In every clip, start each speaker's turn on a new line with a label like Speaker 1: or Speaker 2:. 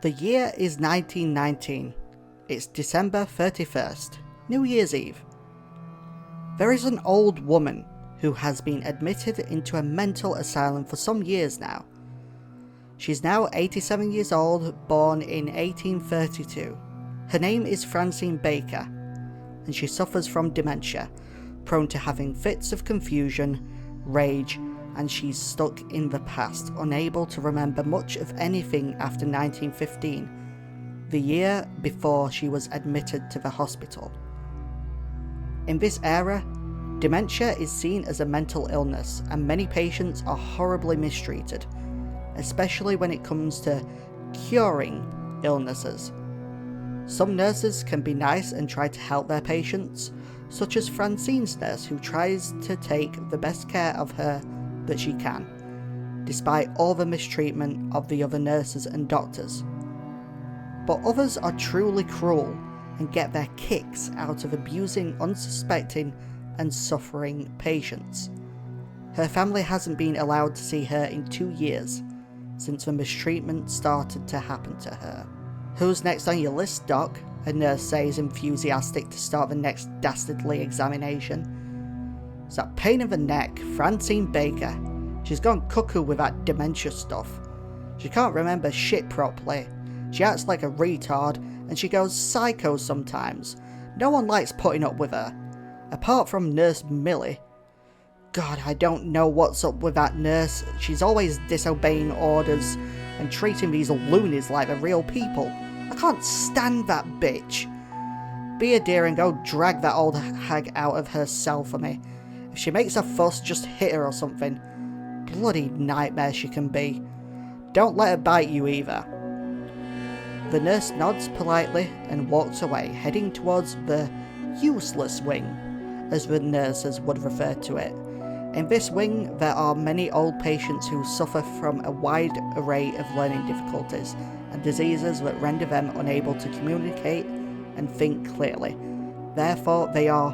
Speaker 1: The year is 1919. It's December 31st, New Year's Eve. There is an old woman who has been admitted into a mental asylum for some years now. She's now 87 years old, born in 1832. Her name is Francine Baker, and she suffers from dementia, prone to having fits of confusion, rage, and she's stuck in the past, unable to remember much of anything after 1915, the year before she was admitted to the hospital. In this era, dementia is seen as a mental illness, and many patients are horribly mistreated, especially when it comes to curing illnesses. Some nurses can be nice and try to help their patients, such as Francine's nurse, who tries to take the best care of her that she can, despite all the mistreatment of the other nurses and doctors. But others are truly cruel and get their kicks out of abusing unsuspecting and suffering patients. Her family hasn't been allowed to see her in 2 years, since the mistreatment started to happen to her. "Who's next on your list, Doc?" a nurse says, enthusiastic to start the next dastardly examination. "It's that pain in the neck, Francine Baker. She's gone cuckoo with that dementia stuff. She can't remember shit properly. She acts like a retard, and she goes psycho sometimes. No one likes putting up with her, apart from Nurse Millie. God, I don't know what's up with that nurse. She's always disobeying orders and treating these loonies like they're real people. I can't stand that bitch. Be a dear and go drag that old hag out of her cell for me. If she makes a fuss, just hit her or something. Bloody nightmare she can be. Don't let her bite you either." The nurse nods politely and walks away, heading towards the useless wing, as the nurses would refer to it. In this wing, there are many old patients who suffer from a wide array of learning difficulties and diseases that render them unable to communicate and think clearly. Therefore, they are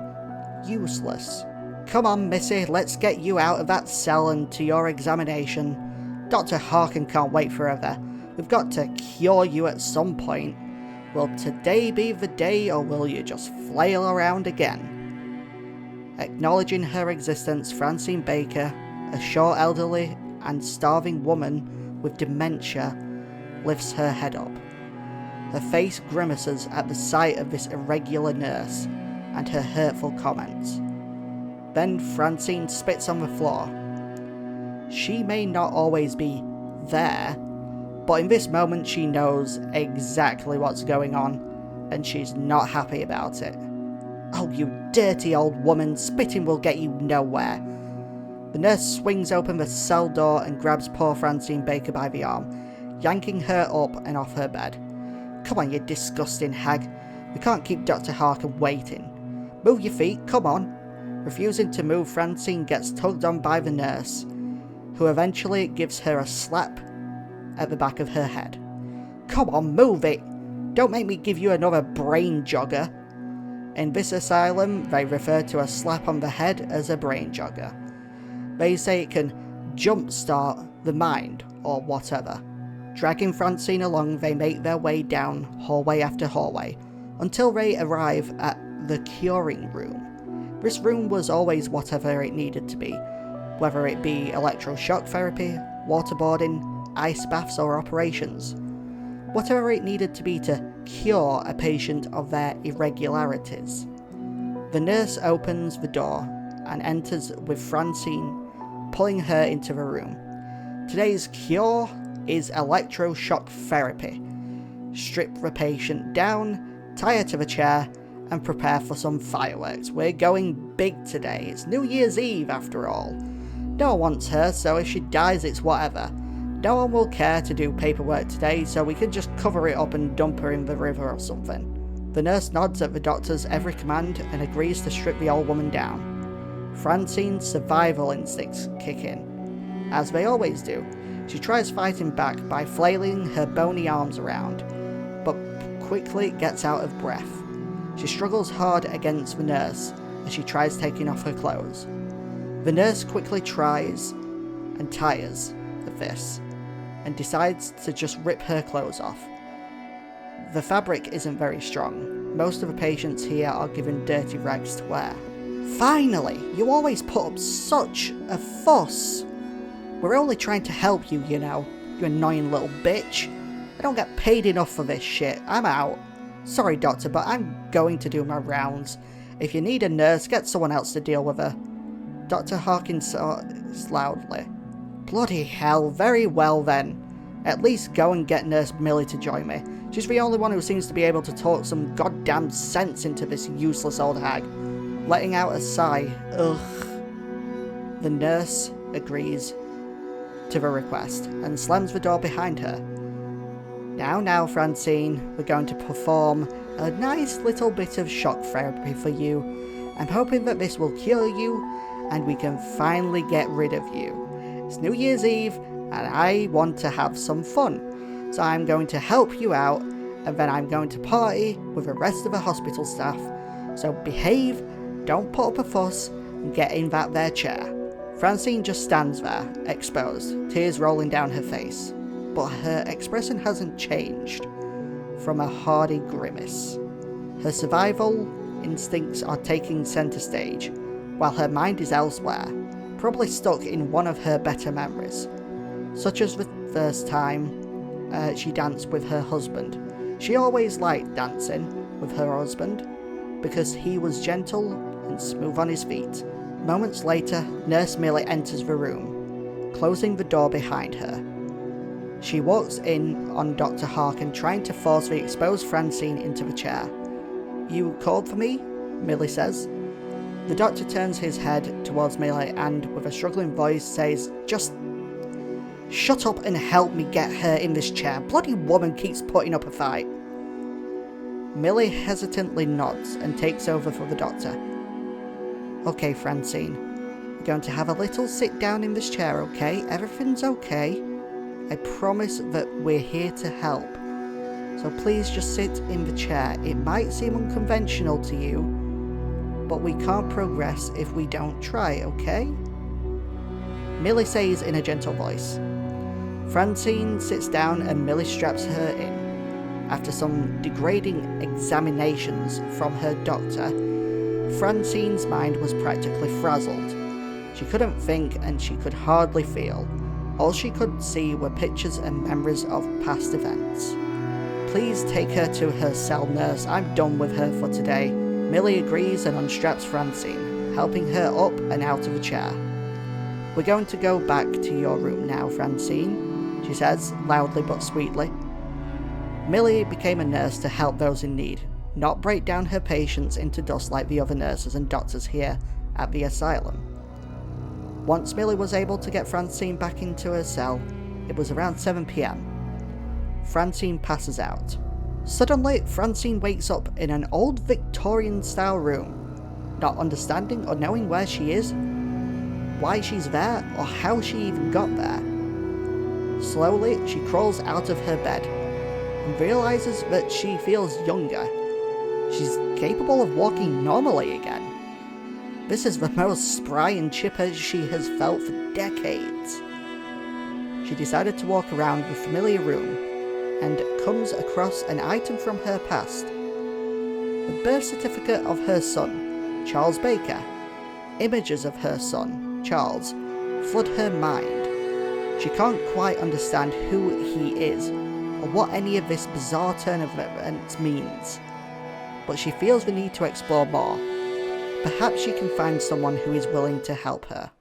Speaker 1: useless. "Come on, Missy, let's get you out of that cell and to your examination. Dr. Harkin can't wait forever. We've got to cure you at some point. Will today be the day, or will you just flail around again?" Acknowledging her existence, Francine Baker, a short, elderly and starving woman with dementia, lifts her head up. Her face grimaces at the sight of this irregular nurse and her hurtful comments. Then Francine spits on the floor. She may not always be there, but in this moment she knows exactly what's going on, and she's not happy about it. "Oh, you dirty old woman, spitting will get you nowhere." The nurse swings open the cell door and grabs poor Francine Baker by the arm, yanking her up and off her bed. "Come on, you disgusting hag. We can't keep Dr. Harkin waiting. Move your feet, come on." Refusing to move, Francine gets tugged on by the nurse, who eventually gives her a slap at the back of her head. "Come on, move it. Don't make me give you another brain jogger." In this asylum, they refer to a slap on the head as a brain jogger. They say it can jumpstart the mind or whatever. Dragging Francine along, they make their way down hallway after hallway until they arrive at the curing room. This room was always whatever it needed to be, whether it be electroshock therapy, waterboarding, ice baths or operations. Whatever it needed to be to cure a patient of their irregularities. The nurse opens the door and enters with Francine, pulling her into the room. Today's cure is electroshock therapy. Strip the patient down, tie her to the chair, and prepare for some fireworks. We're going big today. It's New Year's Eve after all. No one wants her, so if she dies, it's whatever. No one will care to do paperwork today, so we can just cover it up and dump her in the river or something. The nurse nods at the doctor's every command and agrees to strip the old woman down. Francine's survival instincts kick in. As they always do, she tries fighting back by flailing her bony arms around, but quickly gets out of breath. She struggles hard against the nurse as she tries taking off her clothes. The nurse quickly tries and tires of this, and decides to just rip her clothes off. The fabric isn't very strong. Most of the patients here are given dirty rags to wear. Finally! You always put up such a fuss! We're only trying to help you, you know, you annoying little bitch. I don't get paid enough for this shit. I'm out. Sorry, doctor, but I'm going to do my rounds. If you need a nurse, get someone else to deal with her. Dr. Harkins says loudly. Bloody hell, very well then. At least go and get Nurse Millie to join me. She's the only one who seems to be able to talk some goddamn sense into this useless old hag. Letting out a sigh. Ugh. The nurse agrees to the request and slams the door behind her. Now, Francine, we're going to perform a nice little bit of shock therapy for you. I'm hoping that this will cure you and we can finally get rid of you. It's New Year's Eve and I want to have some fun. So I'm going to help you out and then I'm going to party with the rest of the hospital staff. So behave, don't put up a fuss, and get in that there chair. Francine just stands there, exposed, tears rolling down her face. But her expression hasn't changed from a hardy grimace. Her survival instincts are taking centre stage, while her mind is elsewhere, probably stuck in one of her better memories, such as the first time she danced with her husband. She always liked dancing with her husband, because he was gentle and smooth on his feet. Moments later, Nurse Millie enters the room, closing the door behind her. She walks in on Dr. Harkin, trying to force the exposed Francine into the chair. You called for me? Millie says. The doctor turns his head towards Millie and, with a struggling voice, says, Just shut up and help me get her in this chair. Bloody woman keeps putting up a fight. Millie hesitantly nods and takes over for the doctor. Okay, Francine. We're going to have a little sit down in this chair, okay? Everything's okay. I promise that we're here to help. So please just sit in the chair. It might seem unconventional to you, but we can't progress if we don't try, okay? Millie says in a gentle voice. Francine sits down and Millie straps her in. After some degrading examinations from her doctor, Francine's mind was practically frazzled. She couldn't think and she could hardly feel. All she could see were pictures and memories of past events. Please take her to her cell, nurse. I'm done with her for today. Millie agrees and unstraps Francine, helping her up and out of the chair. We're going to go back to your room now, Francine, she says, loudly but sweetly. Millie became a nurse to help those in need, not break down her patients into dust like the other nurses and doctors here at the asylum. Once Millie was able to get Francine back into her cell, it was around 7 p.m. Francine passes out. Suddenly, Francine wakes up in an old Victorian-style room, not understanding or knowing where she is, why she's there, or how she even got there. Slowly, she crawls out of her bed and realizes that she feels younger. She's capable of walking normally again. This is the most spry and chipper she has felt for decades. She decided to walk around the familiar room and comes across an item from her past. The birth certificate of her son, Charles Baker. Images of her son, Charles, flood her mind. She can't quite understand who he is or what any of this bizarre turn of events means. But she feels the need to explore more. Perhaps she can find someone who is willing to help her.